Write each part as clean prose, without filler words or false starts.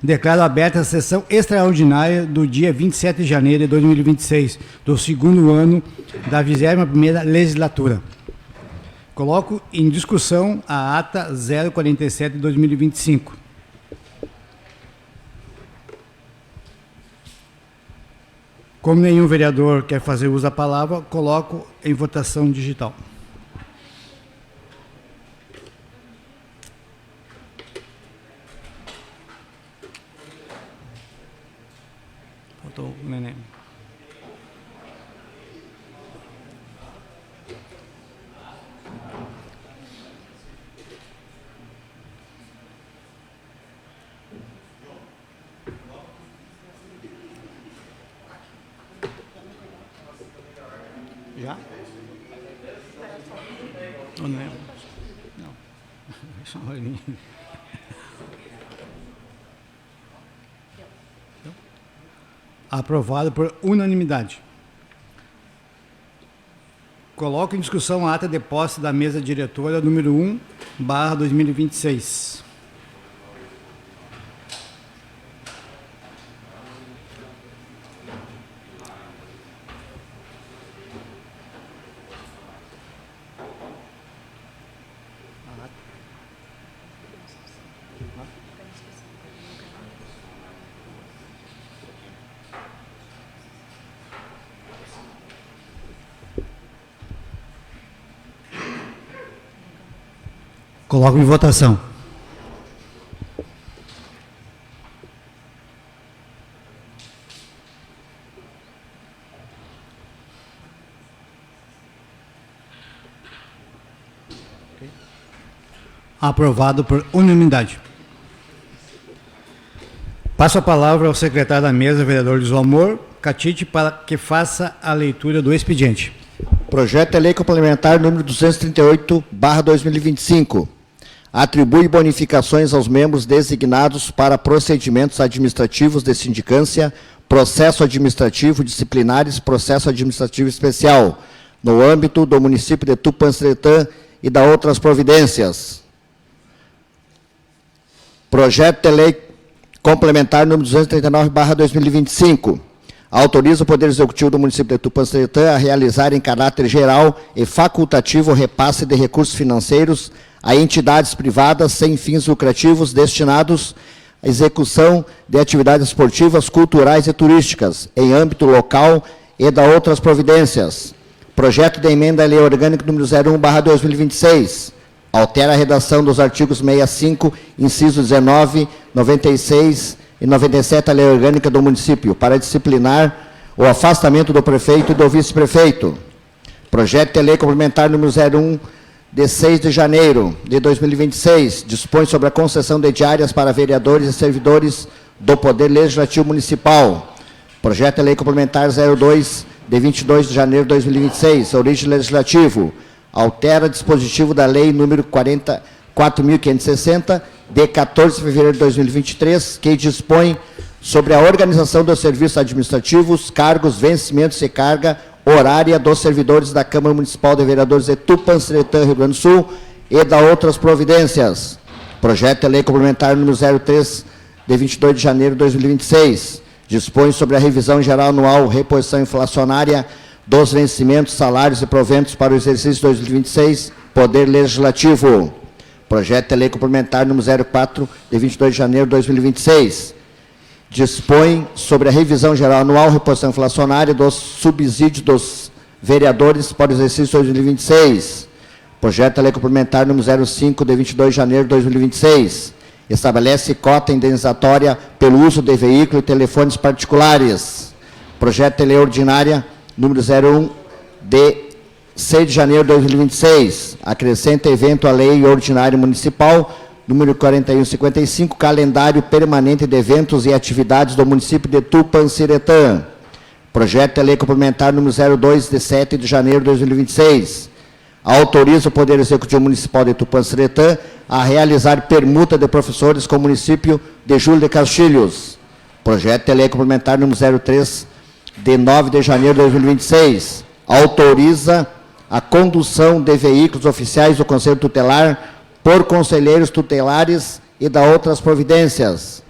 declaro aberta a sessão extraordinária do dia 27 de janeiro de 2026, do segundo ano da 21ª legislatura. Coloco em discussão a ata 047 de 2025. Como nenhum vereador quer fazer uso da palavra, coloco em votação digital. Faltou o neném. Já? Ou não é? Não. Só uma linha. Aprovado por unanimidade. Coloco em discussão a ata de posse da mesa diretora número 1/2026. Coloco em votação. Aprovado por unanimidade. Passo a palavra ao secretário da mesa, vereador Luiz Amor Catite, para que faça a leitura do expediente. Projeto de Lei Complementar número 238/2025. Atribui bonificações aos membros designados para procedimentos administrativos de sindicância, processo administrativo disciplinares, processo administrativo especial, no âmbito do município de Tupã-Seretã e da outras providências. Projeto de Lei Complementar número 239/2025. Autoriza o Poder Executivo do município de Tupã-Seretã a realizar em caráter geral e facultativo o repasse de recursos financeiros a entidades privadas sem fins lucrativos destinados à execução de atividades esportivas, culturais e turísticas em âmbito local e da outras providências. Projeto de emenda à Lei Orgânica número 01/2026. Altera a redação dos artigos 65, inciso 19, 96 e 97 da Lei Orgânica do município para disciplinar o afastamento do prefeito e do vice-prefeito. Projeto de Lei Complementar número 01, de 6 de janeiro de 2026, dispõe sobre a concessão de diárias para vereadores e servidores do Poder Legislativo Municipal. Projeto de Lei Complementar 02, de 22 de janeiro de 2026, origem legislativo. Altera dispositivo da Lei número 4.560, de 14 de fevereiro de 2023, que dispõe sobre a organização dos serviços administrativos, cargos, vencimentos e carga horária dos servidores da Câmara Municipal de Vereadores de Tupã-Seretã, Rio Grande do Sul, e da outras providências. Projeto de Lei Complementar número 03, de 22 de janeiro de 2026, dispõe sobre a revisão geral anual, reposição inflacionária dos vencimentos, salários e proventos para o exercício 2026, Poder Legislativo. Projeto de Lei Complementar número 04, de 22 de janeiro de 2026, dispõe sobre a revisão geral anual, reposição inflacionária dos subsídios dos vereadores para o exercício 2026. Projeto de Lei Complementar número 05, de 22 de janeiro de 2026, estabelece cota indenizatória pelo uso de veículo e telefones particulares. Projeto de Lei Ordinária número 01, de 6 de janeiro de 2026, acrescenta evento à Lei Ordinária Municipal número 4155, calendário permanente de eventos e atividades do município de Tupã-Seretã. Projeto de Lei Complementar número 02, de 7 de janeiro de 2026. Autoriza o Poder Executivo Municipal de Tupã-Seretã a realizar permuta de professores com o município de Júlio de Castilhos. Projeto de Lei Complementar número 03, de 9 de janeiro de 2026. Autoriza a condução de veículos oficiais do Conselho Tutelar por conselheiros tutelares e da outras providências.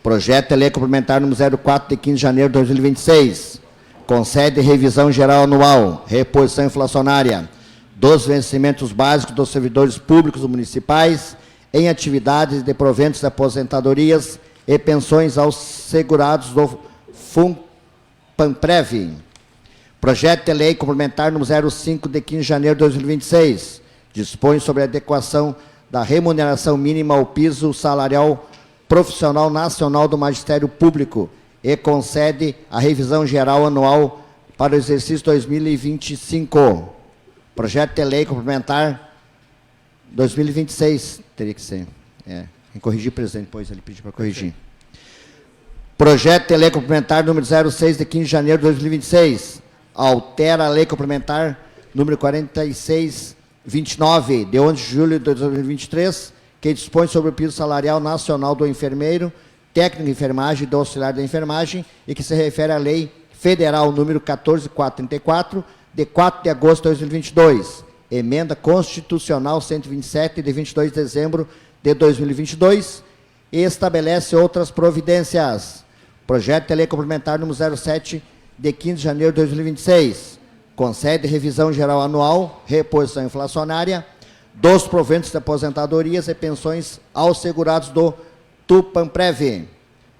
Projeto de Lei Complementar número 04, de 15 de janeiro de 2026. Concede revisão geral anual, reposição inflacionária dos vencimentos básicos dos servidores públicos municipais em atividades de proventos de aposentadorias e pensões aos segurados do FUNPAMPREV. Projeto de Lei Complementar número 05, de 15 de janeiro de 2026. Dispõe sobre a adequação da remuneração mínima ao piso salarial profissional nacional do Magistério Público e concede a revisão geral anual para o exercício 2025. Projeto de Lei Complementar 2026, teria que ser. Tem que corrigir, presidente, depois ele pediu para corrigir. Projeto de Lei Complementar número 06, de 15 de janeiro de 2026. Altera a Lei Complementar número 4629, de 11 de julho de 2023, que dispõe sobre o piso salarial nacional do enfermeiro, técnico de enfermagem e do auxiliar da enfermagem, e que se refere à Lei Federal número 14434, de 4 de agosto de 2022, Emenda Constitucional 127, de 22 de dezembro de 2022, e estabelece outras providências. Projeto de Lei Complementar número 07, de 15 de janeiro de 2026, concede revisão geral anual, reposição inflacionária dos proventos de aposentadorias e pensões aos segurados do TUPAMPREV.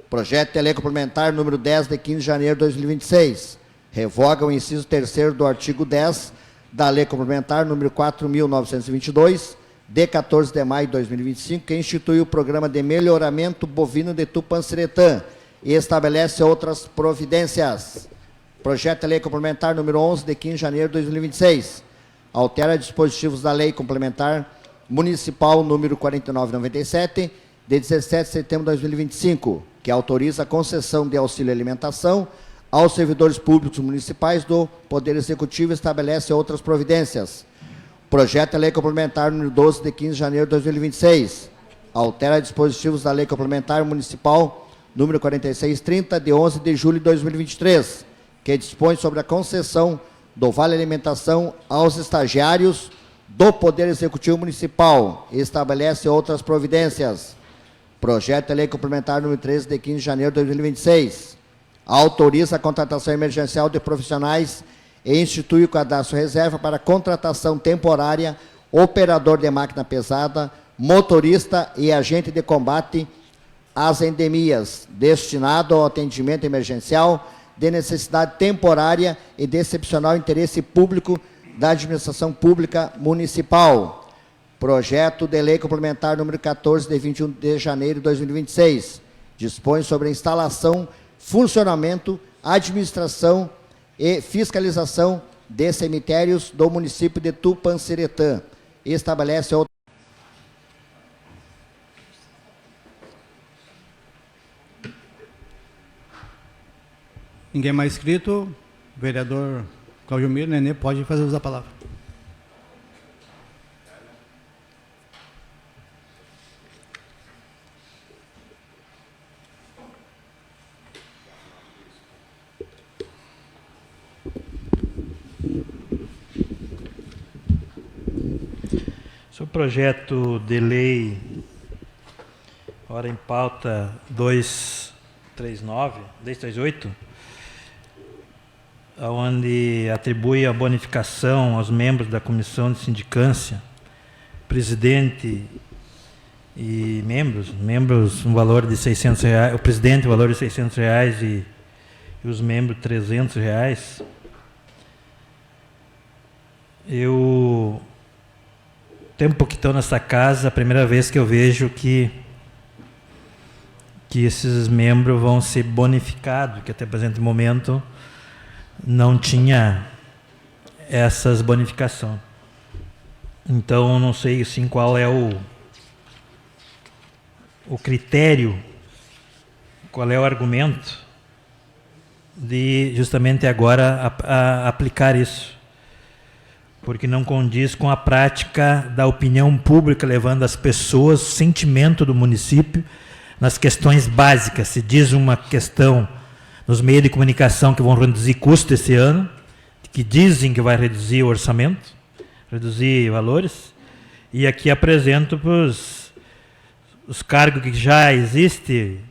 Projeto de Lei Complementar número 10, de 15 de janeiro de 2026, revoga o inciso 3º do artigo 10 da Lei Complementar número 4.922, de 14 de maio de 2025, que institui o Programa de Melhoramento Bovino de Tupanciretã e estabelece outras providências. Projeto de Lei Complementar número 11, de 15 de janeiro de 2026, altera dispositivos da Lei Complementar Municipal número 4997, de 17 de setembro de 2025, que autoriza a concessão de auxílio alimentação aos servidores públicos municipais do Poder Executivo e estabelece outras providências. Projeto de Lei Complementar número 12, de 15 de janeiro de 2026, altera dispositivos da Lei Complementar Municipal número 4630, de 11 de julho de 2023, que dispõe sobre a concessão do Vale Alimentação aos estagiários do Poder Executivo Municipal e estabelece outras providências. Projeto de Lei Complementar número 13, de 15 de janeiro de 2026, autoriza a contratação emergencial de profissionais e institui o cadastro reserva para contratação temporária, operador de máquina pesada, motorista e agente de combate às endemias, destinado ao atendimento emergencial de necessidade temporária e de excepcional interesse público da administração pública municipal. Projeto de Lei Complementar número 14, de 21 de janeiro de 2026, dispõe sobre a instalação, funcionamento, administração e fiscalização de cemitérios do município de Tupanciretã e estabelece outra. Ninguém mais inscrito. Vereador Cláudio Miro, Nenê, pode fazer uso da palavra. Sobre o projeto de lei, ora em pauta 238, onde atribui a bonificação aos membros da comissão de sindicância, presidente e membros um valor de R$600, o presidente o valor de R$600 e os membros R$300. Eu tempo que estou nessa casa, a primeira vez que eu vejo que esses membros vão ser bonificados, que até o presente momento não tinha essas bonificações. Então, não sei assim, qual é o critério, qual é o argumento de justamente agora aplicar isso, porque não condiz com a prática da opinião pública, levando as pessoas, o sentimento do município nas questões básicas. Se diz uma questão nos meios de comunicação que vão reduzir custo esse ano, que dizem que vai reduzir o orçamento, reduzir valores, e aqui apresento para os cargos que já existem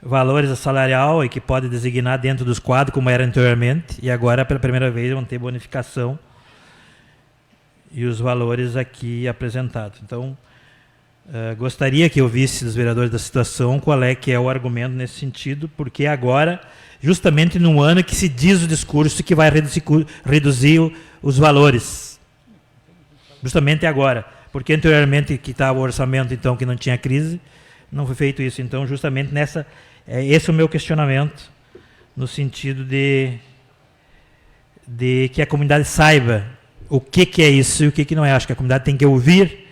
valores salarial e que pode designar dentro dos quadros, como era anteriormente, e agora, pela primeira vez, vão ter bonificação e os valores aqui apresentados. Então, gostaria que eu visse dos vereadores da situação qual é que é o argumento nesse sentido, porque agora, justamente num ano que se diz o discurso que vai reduzir os valores. Justamente agora. Porque anteriormente que estava o orçamento, então, que não tinha crise, não foi feito isso. Então, justamente nessa... esse é o meu questionamento, no sentido de que a comunidade saiba o que é isso e o que não é. Acho que a comunidade tem que ouvir,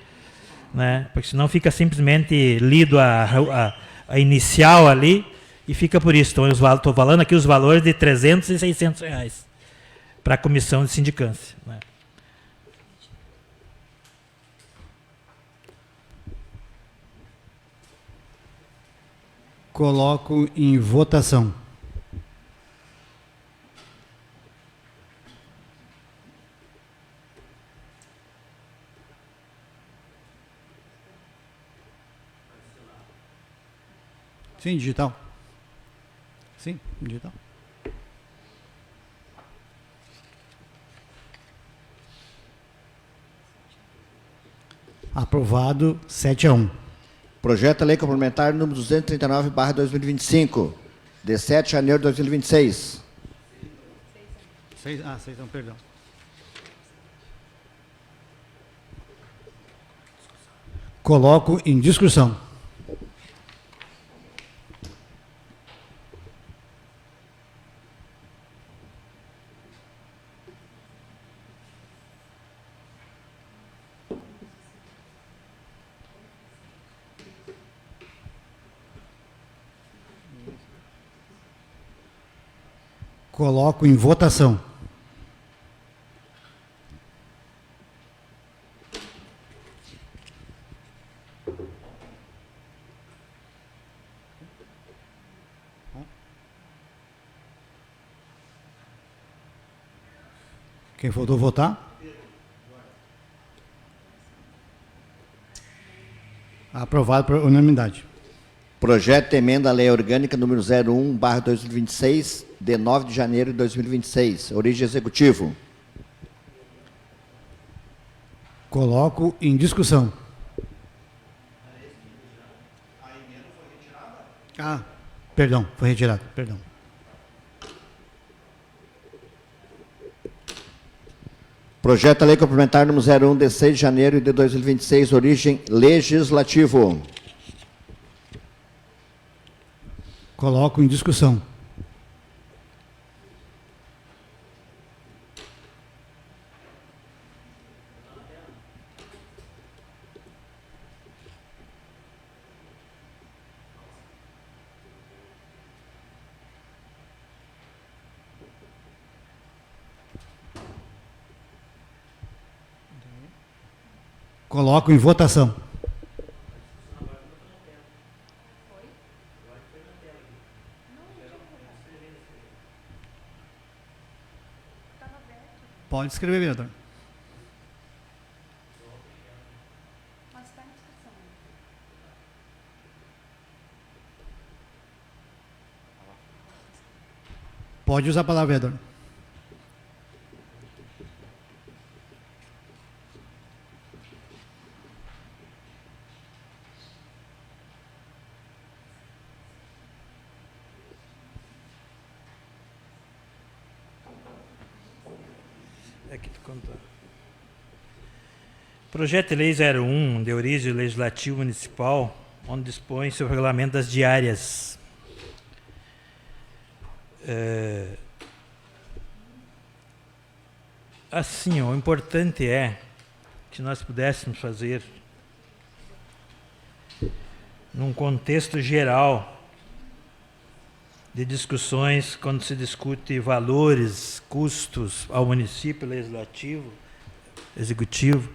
né? Porque senão fica simplesmente lido a inicial ali e fica por isso. Então, estou falando aqui os valores de 300 e 600 reais para a comissão de sindicância, né? Coloco em votação. Sim, digital. Sim, digital. Aprovado, 7-1. Projeto de Lei Complementar número 239/2025, de 7 de janeiro de 2026. 6, não, perdão. Coloco em discussão. Coloco em votação. Quem faltou votar? Aprovado por unanimidade. Projeto de emenda à Lei Orgânica número 01/2026, de 9 de janeiro de 2026. Origem executivo. Coloco em discussão. Perdão, foi retirado, perdão. Projeto de Lei Complementar número 01, de 6 de janeiro de 2026. Origem legislativo. Coloco em discussão. Coloco em votação. Pode escrever, vereador. Pode usar a palavra, vereador. Projeto de Lei 01, de origem legislativa municipal, onde dispõe sobre o regulamento das diárias. Assim, o importante é que nós pudéssemos fazer, num contexto geral de discussões, quando se discute valores, custos ao município legislativo, executivo,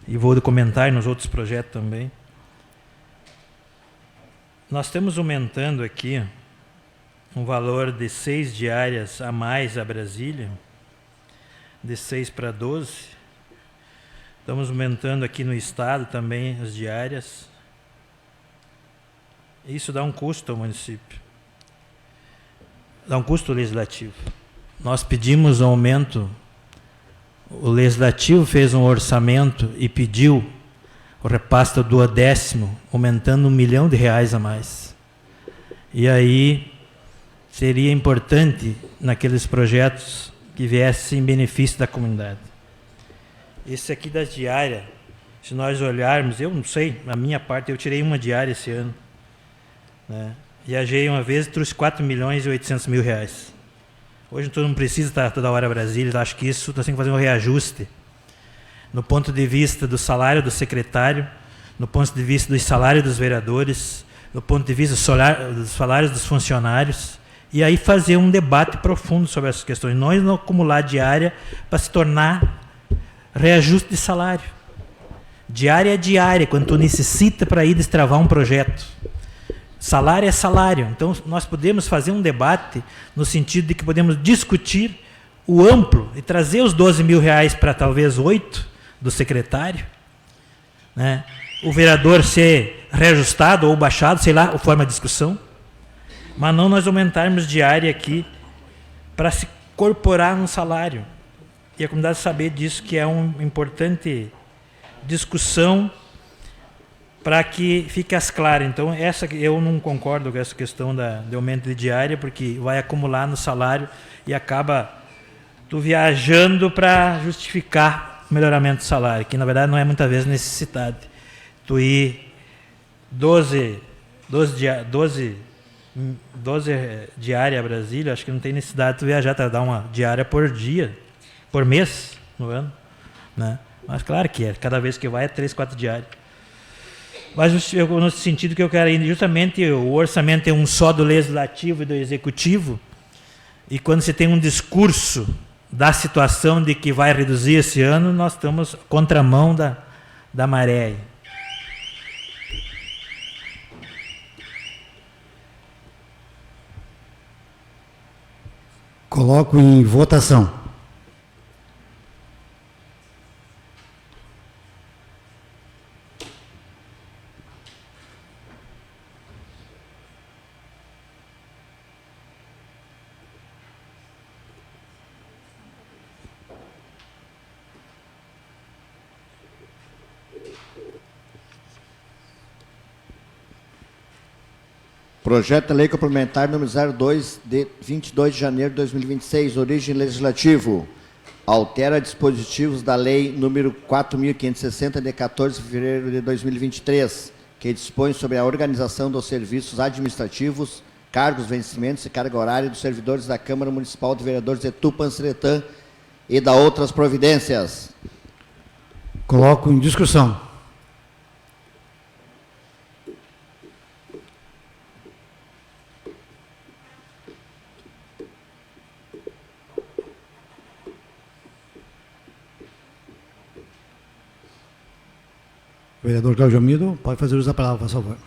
e vou comentar nos outros projetos também. Nós estamos aumentando aqui um valor de 6 diárias a mais a Brasília, de 6 para 12. Estamos aumentando aqui no estado também as diárias. Isso dá um custo ao município. Dá um custo legislativo. Nós pedimos um aumento, o legislativo fez um orçamento e pediu o repasse do 10º, aumentando R$1 milhão a mais. E aí seria importante, naqueles projetos, que viessem em benefício da comunidade. Esse aqui da diária, se nós olharmos, eu não sei, na minha parte, eu tirei uma diária esse ano, né? Viajei uma vez e trouxe R$4.800.000. Hoje todo mundo precisa estar toda hora a Brasília, acho que isso nós temos que fazer um reajuste no ponto de vista do salário do secretário, no ponto de vista do salário dos vereadores, no ponto de vista dos salários dos funcionários, e aí fazer um debate profundo sobre essas questões, não acumular diária para se tornar reajuste de salário. Diária é diária, quando tu necessita para ir destravar um projeto. Salário é salário. Então, nós podemos fazer um debate no sentido de que podemos discutir o amplo e trazer os R$12.000 para talvez 8 do secretário, né? O vereador ser reajustado ou baixado, sei lá, forma de discussão, mas não nós aumentarmos diária aqui para se incorporar no salário. E a comunidade saber disso, que é uma importante discussão para que fique as claras. Então, eu não concordo com essa questão de aumento de diária, porque vai acumular no salário e acaba tu viajando para justificar o melhoramento do salário, que na verdade não é muitas vezes necessidade. Tu ir 12 diária a Brasília, acho que não tem necessidade de tu viajar, tu dar uma diária por dia, por mês, no ano, né? Mas claro que é, cada vez que vai é 3, 4 diárias. Mas no sentido que eu quero ir, justamente o orçamento é um só do legislativo e do executivo, e quando você tem um discurso da situação de que vai reduzir esse ano, nós estamos contramão da maré. Coloco em votação. Projeto de Lei Complementar número 02, de 22 de janeiro de 2026, origem legislativo. Altera dispositivos da Lei número 4.560, de 14 de fevereiro de 2023, que dispõe sobre a organização dos serviços administrativos, cargos, vencimentos e carga horária dos servidores da Câmara Municipal de Vereadores de Tupã-Seretã e da outras providências. Coloco em discussão. Vereador Cláudio Amido, pode fazer uso da palavra, por favor.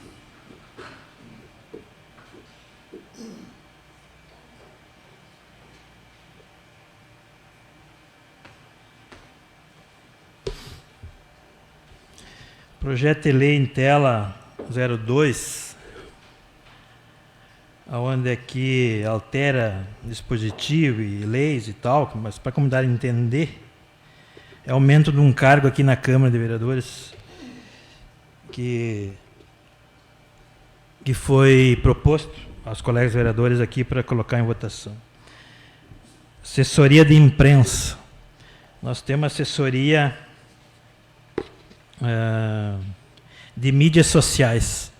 Projeto de lei em tela 02, onde aqui altera dispositivo e leis e tal, mas para a comunidade entender, é aumento de um cargo aqui na Câmara de Vereadores, que foi proposto aos colegas vereadores aqui para colocar em votação. Assessoria de imprensa. Nós temos assessoria de mídias sociais.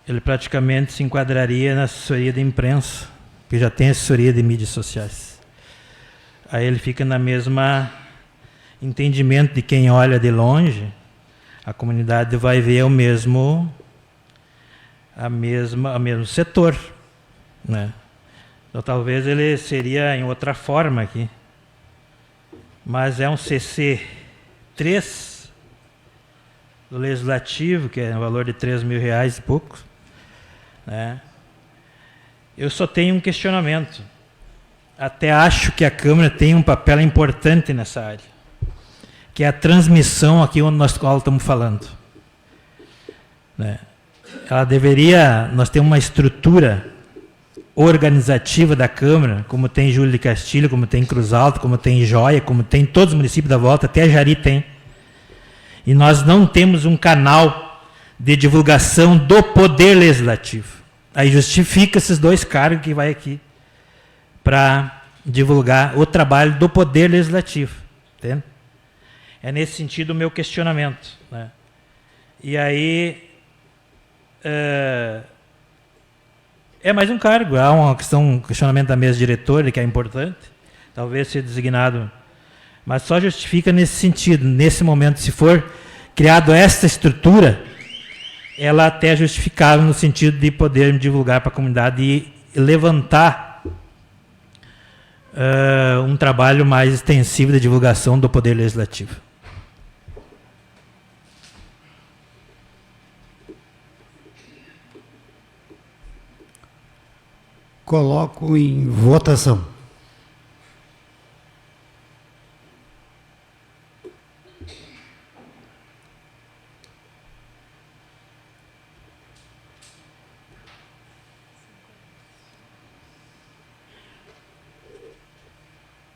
Ele praticamente se enquadraria na assessoria de imprensa, que já tem assessoria de mídias sociais. Aí ele fica na mesma entendimento de quem olha de longe. A comunidade vai ver o mesmo setor, né? Então, talvez ele seria em outra forma aqui. Mas é um CC3 do Legislativo, que é no valor de R$3.000 e pouco, né? Eu só tenho um questionamento. Até acho que a Câmara tem um papel importante nessa área, que é a transmissão aqui onde nós estamos falando, né? nós temos uma estrutura organizativa da Câmara, como tem Júlio de Castilho, como tem Cruz Alta, como tem Joia, como tem todos os municípios da volta, até Jari tem. E nós não temos um canal de divulgação do Poder Legislativo. Aí justifica esses 2 cargos que vai aqui para divulgar o trabalho do Poder Legislativo. Entende? É nesse sentido o meu questionamento, né? E aí é mais um cargo, há um questionamento da mesa diretora que é importante, talvez ser designado, mas só justifica nesse sentido, nesse momento, se for criado esta estrutura, ela até é justificável no sentido de poder divulgar para a comunidade e levantar um trabalho mais extensivo de divulgação do Poder Legislativo. Coloco em votação.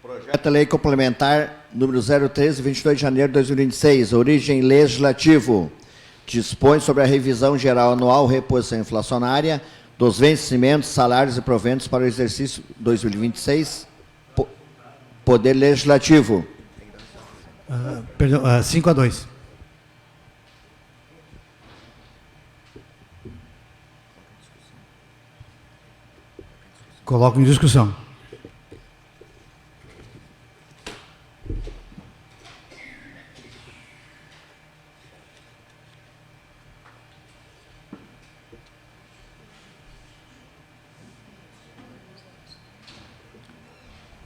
Projeto de Lei Complementar número 013, 22 de janeiro de 2026, origem legislativo. Dispõe sobre a revisão geral anual, reposição inflacionária dos vencimentos, salários e proventos para o exercício 2026. Poder Legislativo. Perdão, 5-2. Coloco em discussão.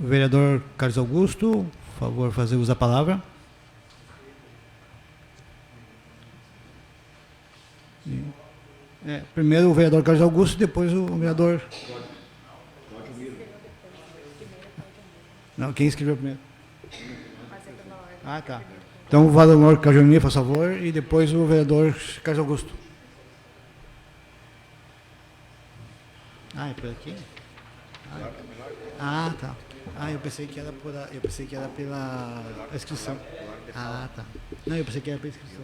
O vereador Carlos Augusto, por favor, fazer uso da palavra. Primeiro o vereador Carlos Augusto, depois o vereador... Não, quem escreveu primeiro? Ah, tá. Então o vereador Cajomir, por favor, e depois o vereador Carlos Augusto. Ah, é por aqui? Ah, tá. Ah, eu pensei que era pela inscrição. Ah, tá. Não, eu pensei que era pela inscrição.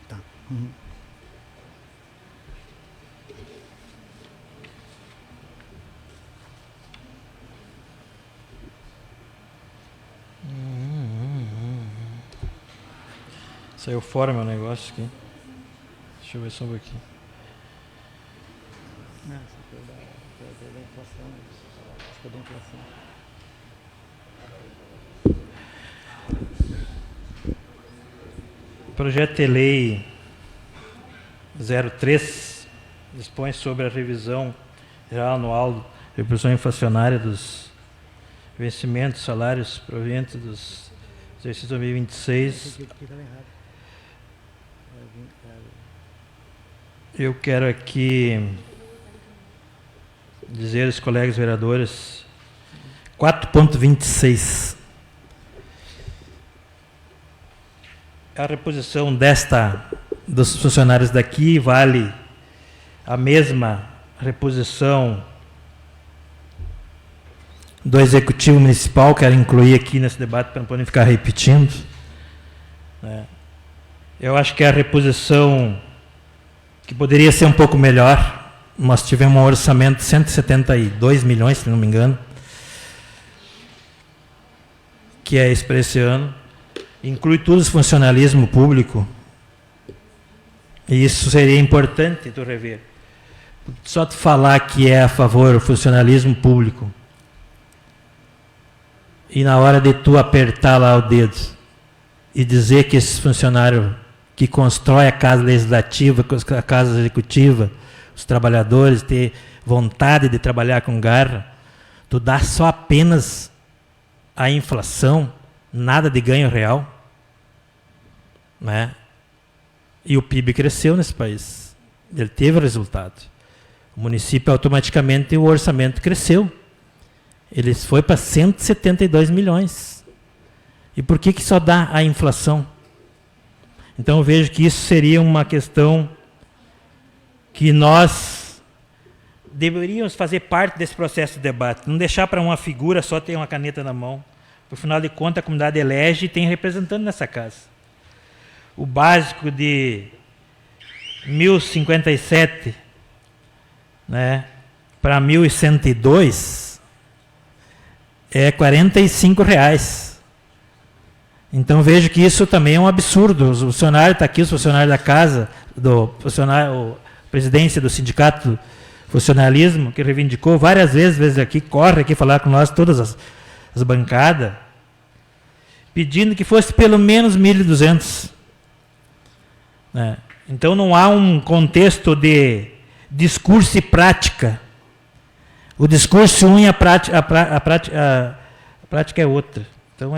Tá. Uhum. Saiu fora meu negócio aqui. Deixa eu ver só um pouquinho. Projeto de Lei 03 dispõe sobre a revisão geral anual da reposição inflacionária dos vencimentos, salários provenientes dos exercícios 2026. Eu quero aqui dizer aos colegas vereadores 4.26. A reposição dos funcionários daqui vale a mesma reposição do Executivo Municipal, quero incluir aqui nesse debate para não poder ficar repetindo. Eu acho que a reposição que poderia ser um pouco melhor. Nós tivemos um orçamento de 172 milhões, se não me engano, que é esse para esse ano. Inclui tudo o funcionalismo público. E isso seria importante tu rever. Só tu falar que é a favor do funcionalismo público e na hora de tu apertar lá o dedo e dizer que esse funcionário que constrói a casa legislativa, a casa executiva, os trabalhadores ter vontade de trabalhar com garra, tu dá só apenas a inflação, nada de ganho real, né? E o PIB cresceu nesse país, ele teve resultado. O município automaticamente, o orçamento cresceu, ele foi para 172 milhões. E por que só dá a inflação? Então eu vejo que isso seria uma questão que nós deveríamos fazer parte desse processo de debate, não deixar para uma figura só ter uma caneta na mão. Por final de contas, a comunidade elege e tem representante nessa casa. O básico de 1.057, né, para 1.102 é R$45. Então vejo que isso também é um absurdo. O funcionário está aqui, os funcionários da casa, o presidência do sindicato do funcionalismo, que reivindicou várias vezes aqui, corre aqui falar com nós, todas as bancadas, pedindo que fosse pelo menos 1.200. Né? Então não há um contexto de discurso e prática. O discurso um e a prática é outra. Então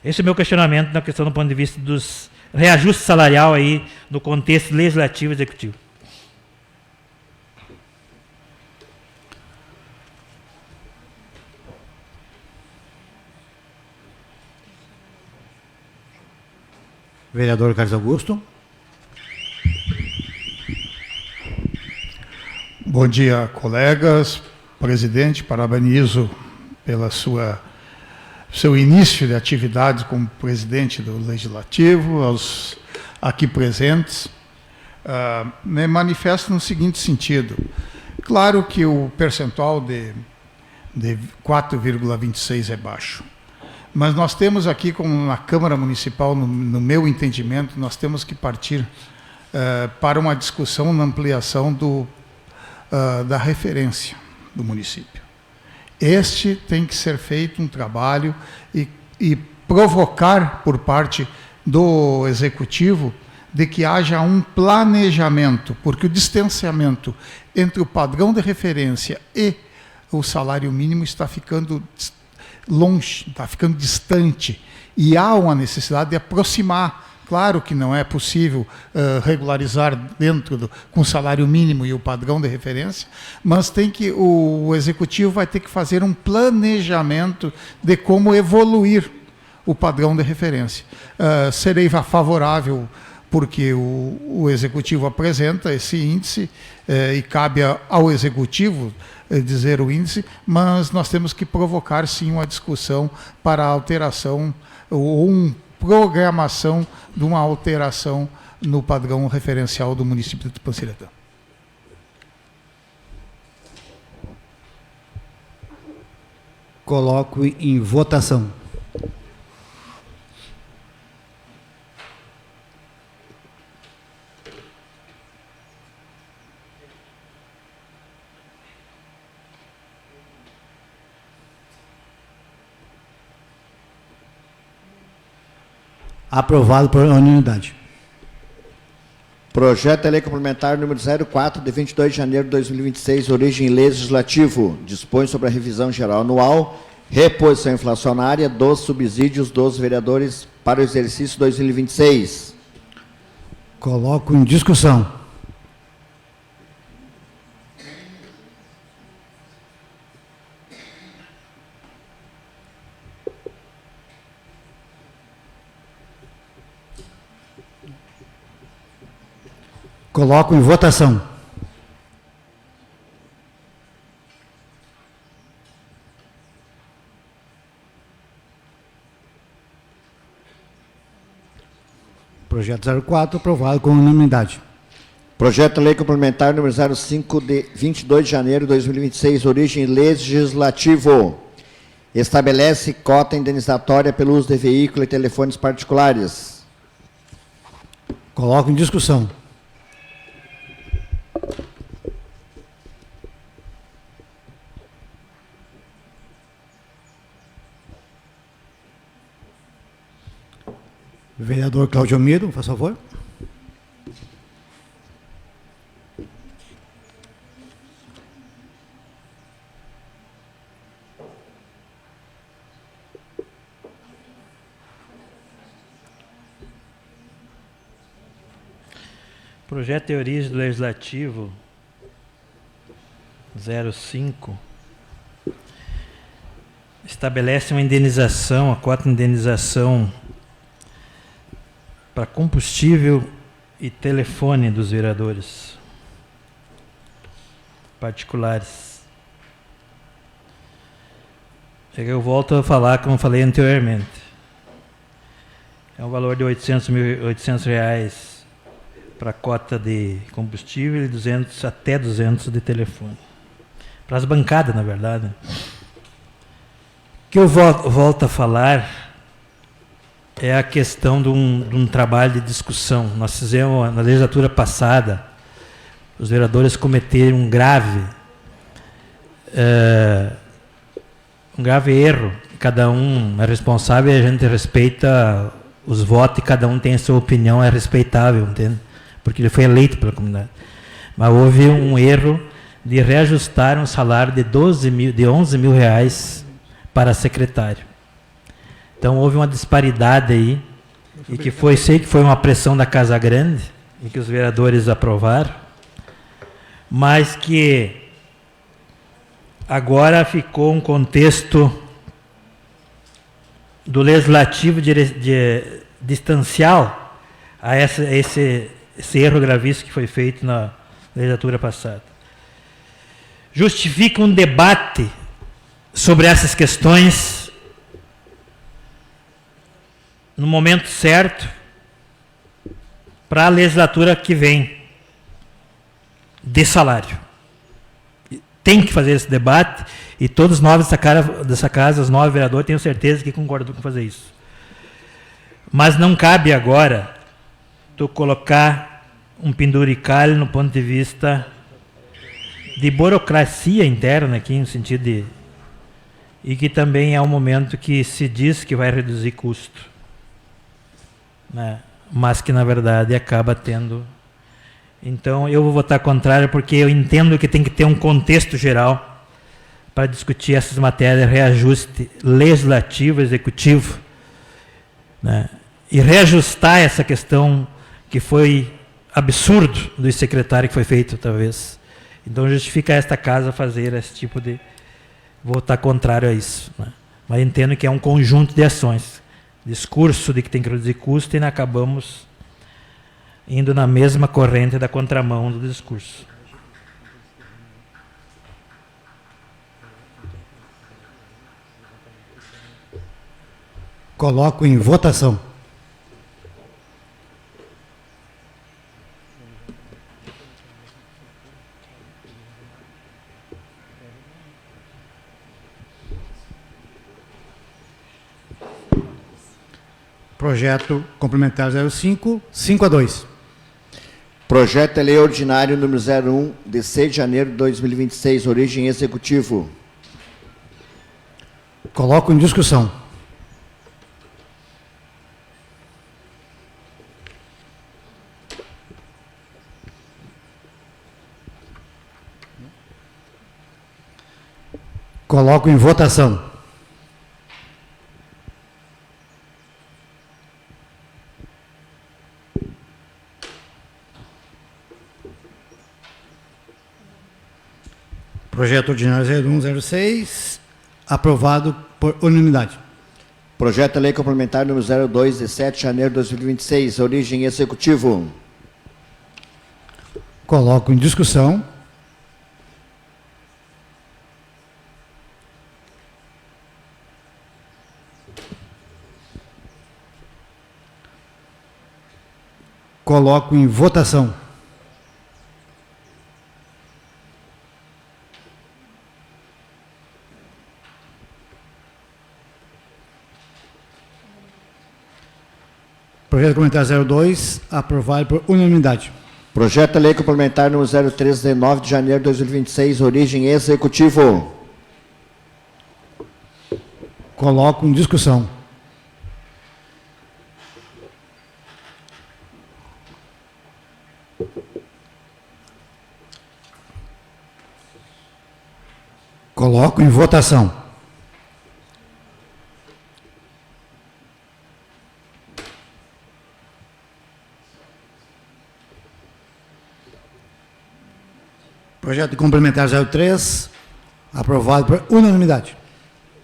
esse é o meu questionamento na questão do ponto de vista dos reajuste salarial aí no contexto legislativo e executivo. Vereador Carlos Augusto. Bom dia, colegas. Presidente, parabenizo pela seu início de atividade como presidente do Legislativo, aos aqui presentes. Me manifesto no seguinte sentido. Claro que o percentual de 4,26 é baixo. Mas nós temos aqui, como na Câmara Municipal, no meu entendimento, nós temos que partir para uma discussão na ampliação da referência do município. Este tem que ser feito um trabalho e provocar por parte do Executivo de que haja um planejamento, porque o distanciamento entre o padrão de referência e o salário mínimo está ficando longe, está ficando distante, e há uma necessidade de aproximar. Claro que não é possível regularizar com o salário mínimo e o padrão de referência, mas o Executivo vai ter que fazer um planejamento de como evoluir o padrão de referência. Serei favorável porque o Executivo apresenta esse índice e cabe ao Executivo dizer o índice, mas nós temos que provocar, sim, uma discussão para a alteração ou programação de uma alteração no padrão referencial do município de Tupanciretã. Coloco em votação. Aprovado por unanimidade. Projeto de Lei Complementar número 04, de 22 de janeiro de 2026, origem legislativo, dispõe sobre a revisão geral anual, reposição inflacionária dos subsídios dos vereadores para o exercício 2026. Coloco em discussão. Coloco em votação. Projeto 04, aprovado com unanimidade. Projeto de Lei Complementar número 05, de 22 de janeiro de 2026, origem legislativo. Estabelece cota indenizatória pelo uso de veículo e telefones particulares. Coloco em discussão. Vereador Cláudio Almeida, por favor. Projeto de origem do Legislativo 05 estabelece uma indenização, a cota de indenização para combustível e telefone dos vereadores particulares. Eu volto a falar como falei anteriormente. É um valor de R$800 reais para a cota de combustível e até 200 de telefone. Para as bancadas, na verdade. O que eu volto a falar é a questão de um trabalho de discussão. Nós fizemos, na legislatura passada, os vereadores cometeram um grave erro. Cada um é responsável e a gente respeita os votos e cada um tem a sua opinião, é respeitável, entende? Porque ele foi eleito pela comunidade. Mas houve um erro de reajustar um salário de 11 mil reais para secretário. Então houve uma disparidade aí, e que sei que foi uma pressão da Casa Grande, e que os vereadores aprovaram, mas que agora ficou um contexto do legislativo distancial a esse erro gravíssimo que foi feito na legislatura passada. Justifica um debate sobre essas questões no momento certo para a legislatura que vem de salário. Tem que fazer esse debate e todos nós dessa casa, os 9 vereadores, tenho certeza que concordam com fazer isso. Mas não cabe agora tu colocar um penduricalho no ponto de vista de burocracia interna aqui, no sentido de... E que também é um momento que se diz que vai reduzir custo, né? Mas que, na verdade, acaba tendo... Então, eu vou votar contrário porque eu entendo que tem que ter um contexto geral para discutir essas matérias, reajuste legislativo, executivo, né? E reajustar essa questão que foi absurdo do secretário que foi feito, talvez. Então, justifica esta casa fazer esse tipo de... votar contrário a isso, né? Mas entendo que é um conjunto de ações. Discurso de que tem que reduzir custo e acabamos indo na mesma corrente da contramão do discurso. Coloco em votação. Projeto complementar 05, 5-2. Projeto de Lei Ordinário número 01, de 6 de janeiro de 2026, origem executivo. Coloco em discussão. Coloco em votação. Projeto ordinário 0106, aprovado por unanimidade. Projeto de Lei Complementar número 02, de 7 de janeiro de 2026, origem executivo. Coloco em discussão. Coloco em votação. Projeto complementar 02, aprovado por unanimidade. Projeto de Lei Complementar número 03, de 9 de janeiro de 2026, origem executivo. Coloco em discussão. Coloco em votação. Projeto complementar 03, aprovado por unanimidade.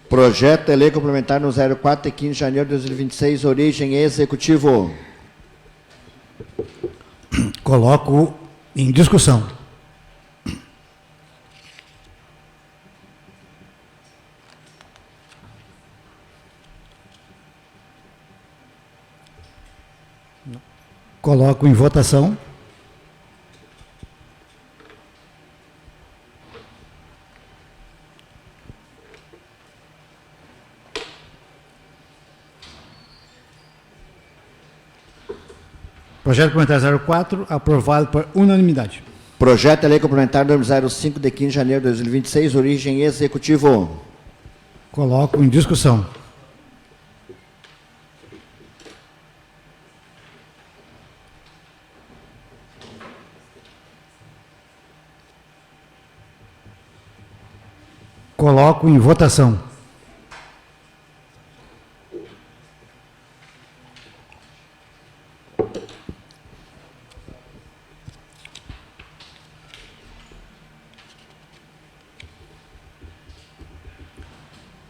Projeto de Lei Complementar no 04 de 15 de janeiro de 2026, origem executivo. Coloco em discussão. Coloco em votação. Projeto complementar 04, aprovado por unanimidade. Projeto de lei complementar número 05, de 15 de janeiro de 2026, origem executivo. Coloco em discussão. Coloco em votação.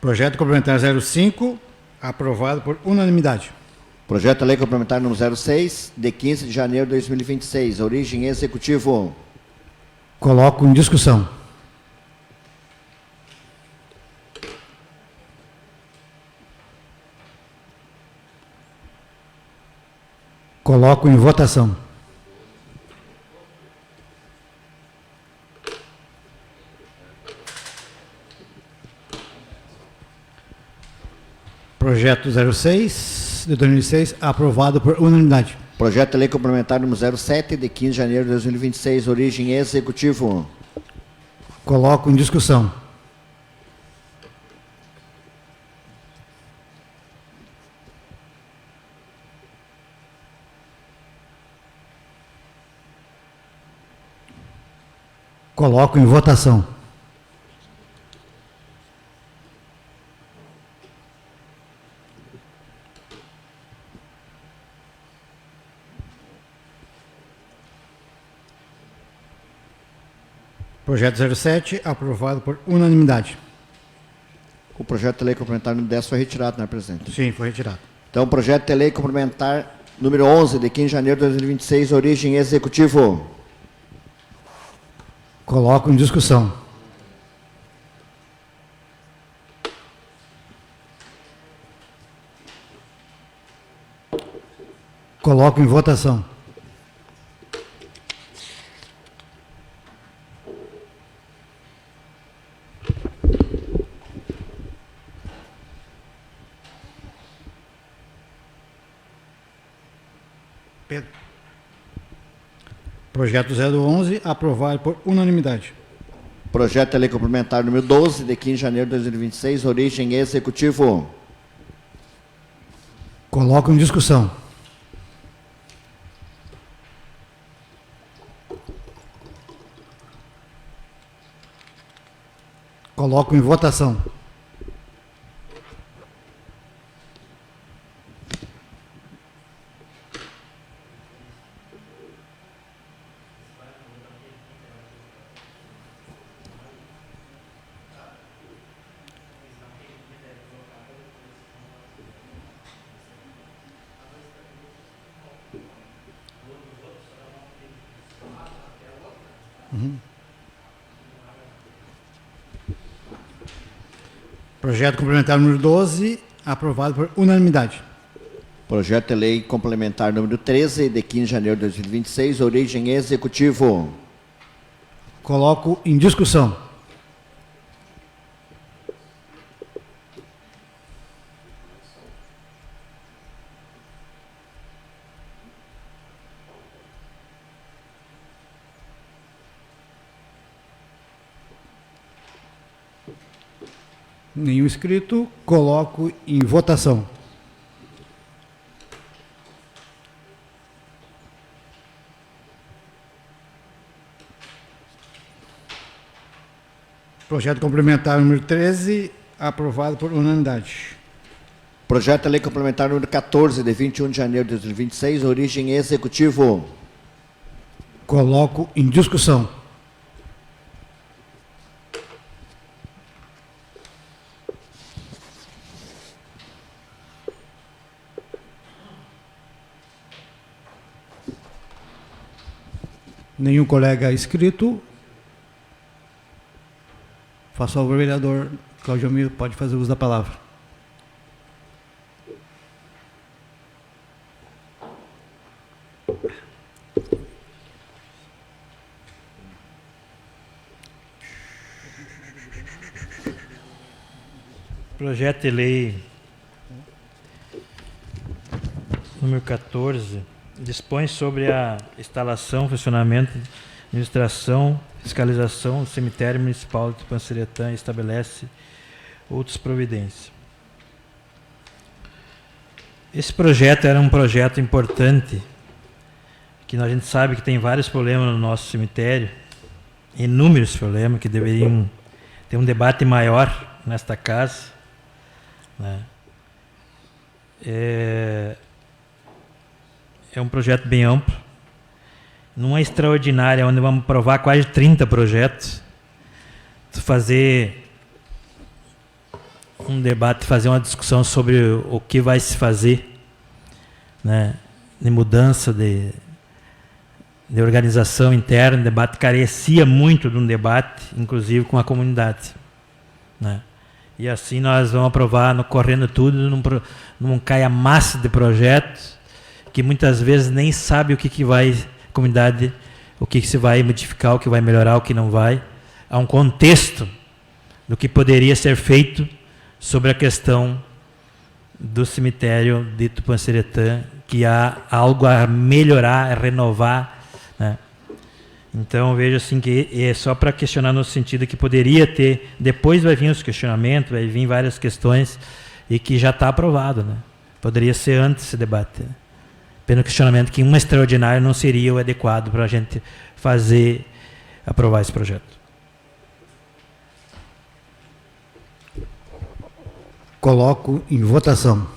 Projeto complementar 05, aprovado por unanimidade. Projeto de lei complementar número 06, de 15 de janeiro de 2026, origem executivo. Coloco em discussão. Coloco em votação. Projeto 06 de 2006, aprovado por unanimidade. Projeto de lei complementar número 07, de 15 de janeiro de 2026, origem executivo. Coloco em discussão. Coloco em votação. Projeto 07, aprovado por unanimidade. O projeto de lei complementar número 10 foi retirado, não é, presidente? Sim, foi retirado. Então, projeto de lei complementar número 11, de 15 de janeiro de 2026, origem executivo. Coloco em discussão. Coloco em votação. Pedro. Projeto 011, aprovado por unanimidade. Projeto de lei complementar número 12, de 15 de janeiro de 2026, origem executivo. Coloco em discussão. Coloco em votação. Projeto complementar número 12, aprovado por unanimidade. Projeto de lei complementar número 13, de 15 de janeiro de 2026, origem executivo. Coloco em discussão. Nenhum inscrito, coloco em votação. Projeto complementar número 13, aprovado por unanimidade. Projeto de lei complementar número 14, de 21 de janeiro de 2026, origem executivo. Coloco em discussão. Nenhum colega inscrito. Faça favor, vereador Cláudio Miro, pode fazer uso da palavra. Projeto de lei número 14 dispõe sobre a instalação, funcionamento, administração, fiscalização do cemitério municipal de Tupanciretã e estabelece outras providências. Esse projeto era um projeto importante, que a gente sabe que tem vários problemas no nosso cemitério, inúmeros problemas que deveriam ter um debate maior nesta casa, né? É um projeto bem amplo, numa extraordinária, onde vamos aprovar quase 30 projetos, fazer um debate, fazer uma discussão sobre o que vai se fazer, né, de mudança de organização interna. O debate carecia muito de um debate, inclusive com a comunidade, né? E assim nós vamos aprovar, correndo tudo, num calhamaço de projetos, que muitas vezes nem sabe o que vai, a comunidade, o que se vai modificar, o que vai melhorar, o que não vai. Há um contexto do que poderia ser feito sobre a questão do cemitério de Tupanciretã, que há algo a melhorar, a renovar, né? Então, vejo assim que é só para questionar no sentido que poderia ter, depois vai vir os questionamentos, vai vir várias questões, e que já está aprovado, né? Poderia ser antes esse debate, né? Pelo questionamento que uma extraordinária não seria o adequado para a gente aprovar esse projeto. Coloco em votação.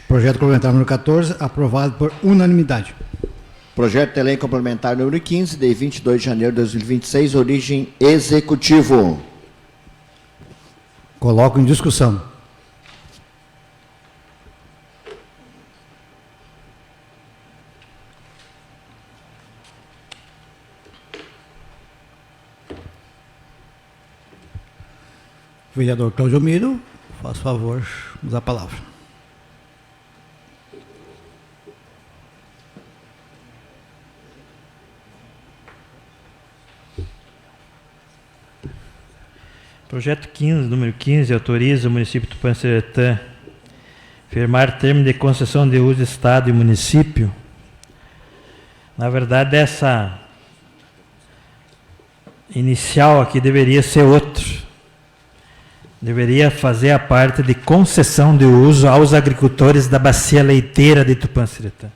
Projeto complementar número 14, aprovado por unanimidade. Projeto de lei complementar número 15, de 22 de janeiro de 2026, origem executivo. Coloco em discussão. Vereador Cláudio Miro, faça favor, usar a palavra. Projeto 15, número 15, autoriza o município de Tupanciretã firmar termo de concessão de uso de Estado e município. Na verdade, essa inicial aqui deveria ser outro. Deveria fazer a parte de concessão de uso aos agricultores da bacia leiteira de Tupanciretã.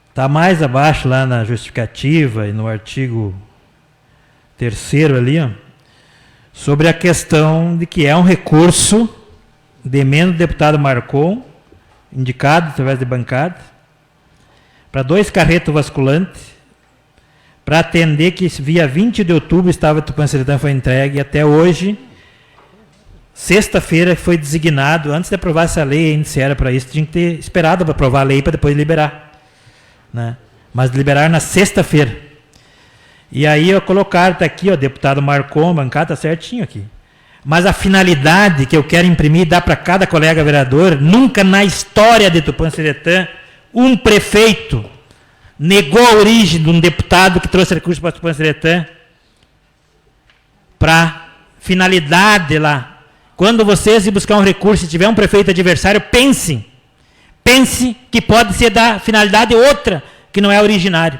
Está mais abaixo lá na justificativa e no artigo 3º ali, ó, sobre a questão de que é um recurso de emenda do deputado Marcon, indicado através de bancada, para 2 carretos vasculantes, para atender que via 20 de outubro estava Tupanciretã, foi entregue, e até hoje, sexta-feira, foi designado, antes de aprovar essa lei, ainda se era para isso, tinha que ter esperado para aprovar a lei para depois liberar, né? Mas liberar na sexta-feira. E aí eu colocar, está aqui, ó, deputado Marcon, bancada, está certinho aqui. Mas a finalidade que eu quero imprimir e dar para cada colega vereador, nunca na história de Tupanciretã, um prefeito negou a origem de um deputado que trouxe recursos para Tupanciretã para finalidade lá. Quando vocês ir buscar um recurso e tiver um prefeito adversário, pense que pode ser da finalidade outra, que não é originário,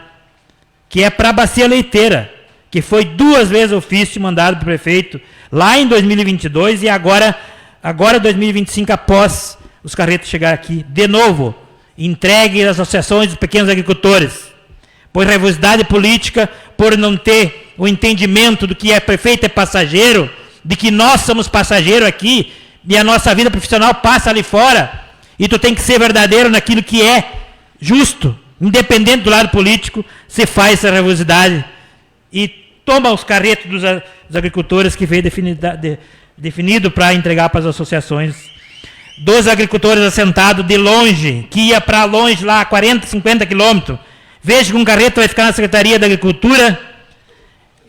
que é para a bacia leiteira, que foi 2 vezes ofício mandado para o prefeito, lá em 2022 e agora 2025, após os carretos chegar aqui. De novo, entregue às associações dos pequenos agricultores, por raivosidade política, por não ter o entendimento do que é prefeito é passageiro, de que nós somos passageiros aqui, E a nossa vida profissional passa ali fora, e tu tem que ser verdadeiro naquilo que é justo, independente do lado político, você faz essa ravosidade e toma os carretos dos agricultores que veio definido para entregar para as associações, dos agricultores assentados de longe, que ia para longe lá, 40, 50 quilômetros. Veja que um carreto vai ficar na Secretaria da Agricultura,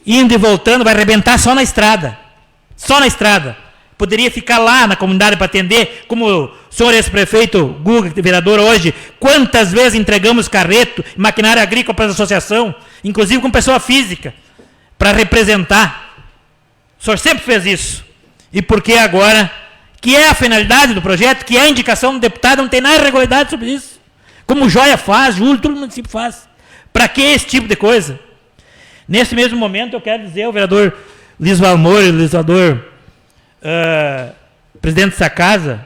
indo e voltando, vai arrebentar só na estrada. Só na estrada. Poderia ficar lá na comunidade para atender, como o senhor ex-prefeito Guga, vereador hoje, quantas vezes entregamos carreto, maquinária agrícola para a associação, inclusive com pessoa física, para representar. O senhor sempre fez isso. E por que agora, que é a finalidade do projeto, que é a indicação do deputado, não tem nada de irregularidade sobre isso. Como o Joia faz, Júlio, todo município faz. Para que esse tipo de coisa? Nesse mesmo momento, eu quero dizer ao vereador Luiz Valmor e ao legislador presidente dessa casa,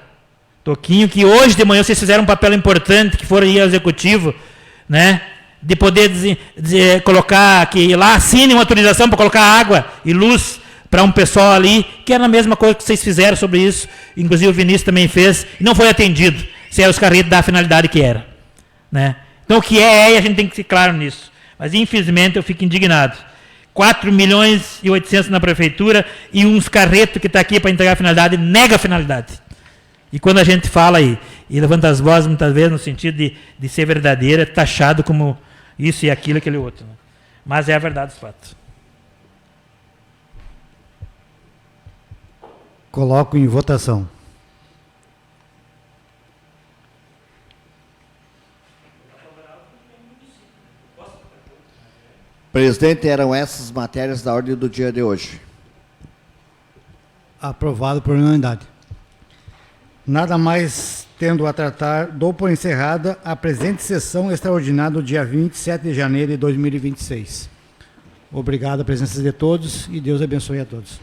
Toquinho, que hoje de manhã vocês fizeram um papel importante, que foram ir ao executivo, né, de poder colocar, que lá assine uma autorização para colocar água e luz para um pessoal ali, que era a mesma coisa que vocês fizeram sobre isso, inclusive o Vinícius também fez, e não foi atendido, se era os carretos da finalidade que era. Né? Então o que é, e a gente tem que ser claro nisso. Mas infelizmente eu fico indignado. 4 milhões e 800 na prefeitura e uns carretos que está aqui para entregar a finalidade, nega a finalidade. E quando a gente fala aí, e levanta as vozes muitas vezes no sentido de ser verdadeira, é taxado como isso e aquilo, aquele outro. Né? Mas é a verdade dos fatos. Coloco em votação. Presidente, eram essas matérias da ordem do dia de hoje. Aprovado por unanimidade. Nada mais tendo a tratar, dou por encerrada a presente sessão extraordinária do dia 27 de janeiro de 2026. Obrigado a presença de todos e Deus abençoe a todos.